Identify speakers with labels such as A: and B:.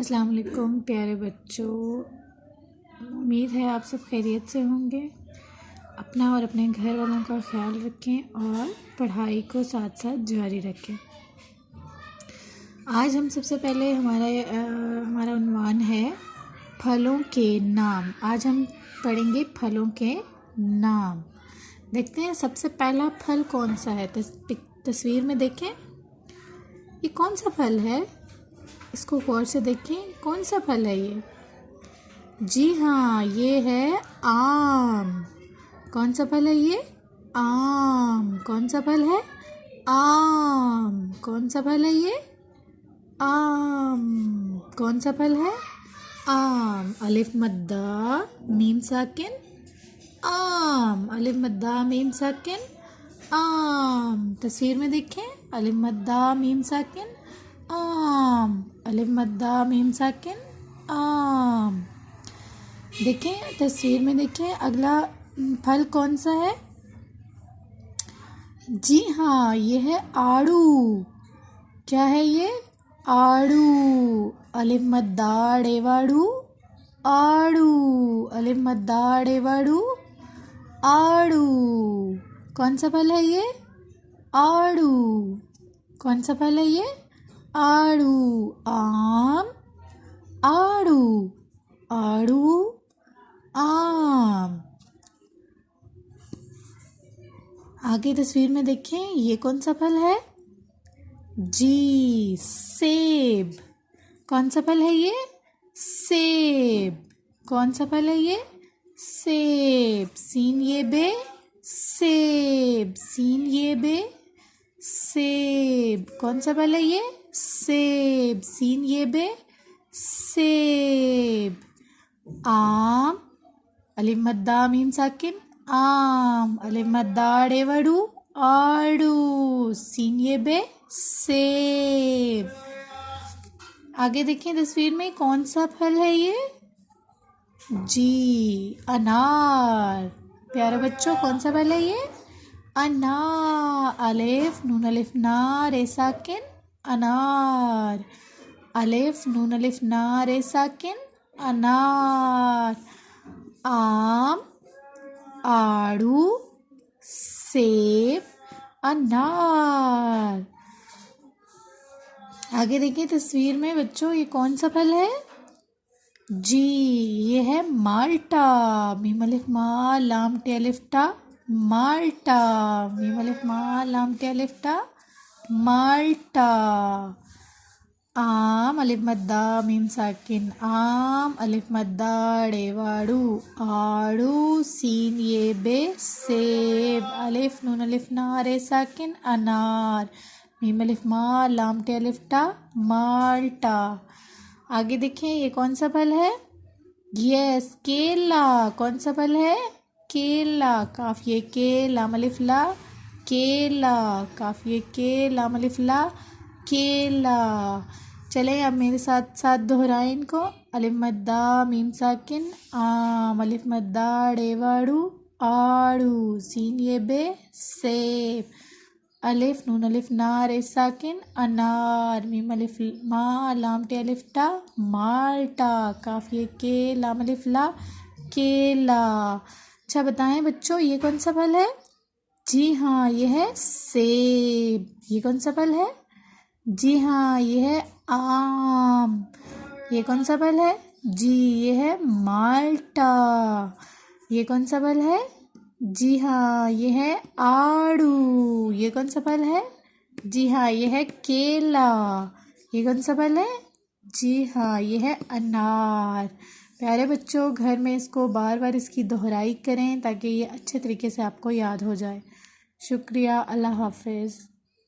A: अस्सलाम वालेकुम प्यारे बच्चों, उम्मीद है आप सब खैरियत से होंगे। अपना और अपने घर वालों का ख्याल रखें और पढ़ाई को साथ साथ जारी रखें। आज हम सबसे पहले हमारा उन्वान है फलों के नाम। आज हम पढ़ेंगे फलों के नाम। देखते हैं सबसे पहला फल कौन सा है। तस्वीर में देखें, ये कौन सा फल है, इसको गौर से देखें। कौन सा फल है ये? जी हाँ, ये है आम। कौन सा फल है ये? आम। कौन सा फल है? आम। कौन सा फल है ये? आम। कौन सा फल है? आम। अलिफ मद्दा मीम साकिन आम। अलिफ मद्दा मीम साकिन आम। तस्वीर में देखें, अलिफ मद्दा मीम साकिन आम। अलिफ मद्दा मीम साकिन आम। देखें, तस्वीर में देखें, अगला फल कौन सा है? जी हाँ, ये है आड़ू। क्या है ये? आड़ू। अलिफ मद्दा डेवाड़ू आड़ू। अलिफ मद्दा डेवाड़ू आड़ू। कौन सा फल है ये? आड़ू। कौन सा फल है ये? आड़ू। आम। आड़ू। आड़ू। आम। आगे तस्वीर में देखें, ये कौन सा फल है? जी, सेब। कौन सा फल है ये? सेब। कौन सा फल है ये? सेब। सीन ये बे सेब। सीन ये बे सेब। कौन सा फल है ये? सेब। सीन ये बे सेब। आम। अलिफ मद्दा मीम साकिन आम। अलिफ मद्दा डेवड़ू आड़ू। सीन ये बे सेब। आगे देखें तस्वीर में, कौन सा फल है ये? जी, अनार। प्यारे बच्चों, कौन सा फल है ये? अनार। अलिफ नून अलिफ ना रे साकिन अनार। अलिफ नून अलिफ ना रे साकिन अनार। आम। आड़ू। सेब। अनार। आगे देखिए तस्वीर में बच्चों, ये कौन सा फल है? जी, ये है माल्टा। मीम अलिफ मा लाम टे अलिफ टा माल्टा। मीम अलिफ मा लाम टे अलिफ टा माल्टा। आम। अलिफ मद्दा मीम साकिन आम। अलिफ मद्दा डेवाड़ू आड़ू। सीन ये बे सेब। अलिफ नून अलिफ ना रे साकिन अनार। मीम अलिफ मा लाम टे अलिफ टा माल्टा। आगे देखें, ये कौन सा फल है? यस, केला। कौन सा फल है? केला। काफिए के लाम अलिफ ला केला। काफिए के लाम अलिफ ला केला। चलें अब मेरे साथ साथ दोहराएं इनको। अलिफ मद्दा मीम साकिन आम। अलिफ मद्दा डेवाड़ू आड़ू। सीन ये बे सेब। अलिफ नून अलिफ ना रे साकिन अनार। मीम अलिफ मा लाम टे अलिफ टा माल्टा। काफिए के लाम अलिफ ला केला। अच्छा बताएं बच्चों, ये कौन सा फल है? जी हाँ, ये है सेब। ये कौन सा फल है? जी हाँ, ये है आम। ये कौन सा फल है? जी, ये है माल्टा। ये कौन सा फल है? जी हाँ, ये है आड़ू। ये कौन सा फल है? जी हाँ, ये है केला। ये कौन सा फल है? जी हाँ, ये है अनार। प्यारे बच्चों, घर में इसको बार बार इसकी दोहराई करें ताकि ये अच्छे तरीके से आपको याद हो जाए। शुक्रिया। अल्लाह हाफिज़।